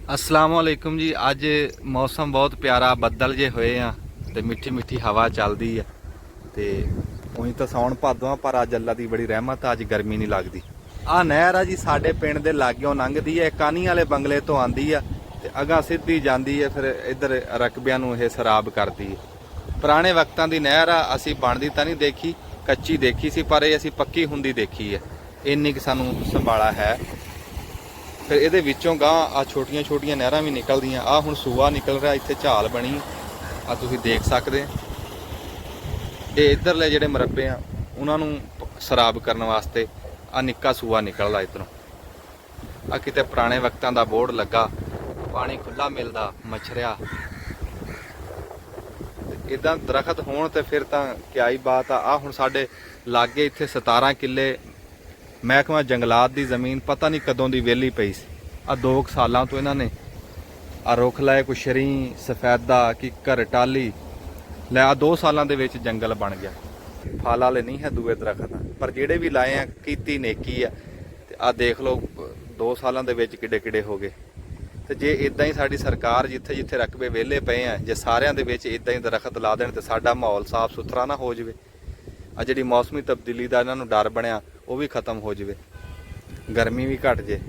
अस्सलाम वालेकुम जी। अज मौसम बहुत प्यारा, बदल जे होए आ ते मिठी मिठी हवा चलदी है। ते उई तो साउन भादों पर अज अल्लाह की बड़ी रहमत, अज गर्मी नहीं लगती। आ नहर आ जी साडे पिंड दे लागों लंघदी है, कानी वाले बंगले तो आंदी है ते अगां सीधी जांदी है, फिर इधर रकबियां नूं इह सराब करदी है। पुराने वक्तां दी नहर आ, असीं बनदी तां नहीं देखी, कच्ची देखी सी, पर ये असीं पक्की हुंदी देखी है। इन्नी कि सानूं संभाला है। फिर ये गां आ छोटिया छोटिया नहर भी निकलदियां। आ हुण सूआ निकल रहा, इत्थे झाल बनी आ, तुसीं देख सकदे। ये इधरले जिहड़े मरब्बे आ उन्हां नूं सराब करन वास्ते आ निक्का सूआ निकलदा इधरों। आ किते पुराने वक्तां दा बोर्ड लगा, पानी खुला मिलदा, मच्छरिया इदां दरखत होण ते फिर तां क्या ही बात आ। हुण साडे लागे इत्थे 17 किले महकमा जंगलात की जमीन पता नहीं कदों की वेली पई सी। आ 2 सालों तो इन्होंने आ रुख लाए, कोई शरी सफैदा किकर टाली लै, आ 2 सालों के जंगल बन गया। फल वाले नहीं है दूए दरखत, पर जेडे भी लाए हैं कीती नेकी है। आ देख लो 2 सालों के किडे किडे हो गए। तो जे इदा ही साडी सरकार जिथे जिथे रकबे वेले पे हैं, जे सारियां दे विच इदा ही दरखत ला देण तो साडा माहौल साफ सुथरा ना हो जाए। आ जिहड़ी मौसमी तब्दीली का इन्हां नूं डर बनिया वो भी खत्म हो जाए, गर्मी भी घट जाए।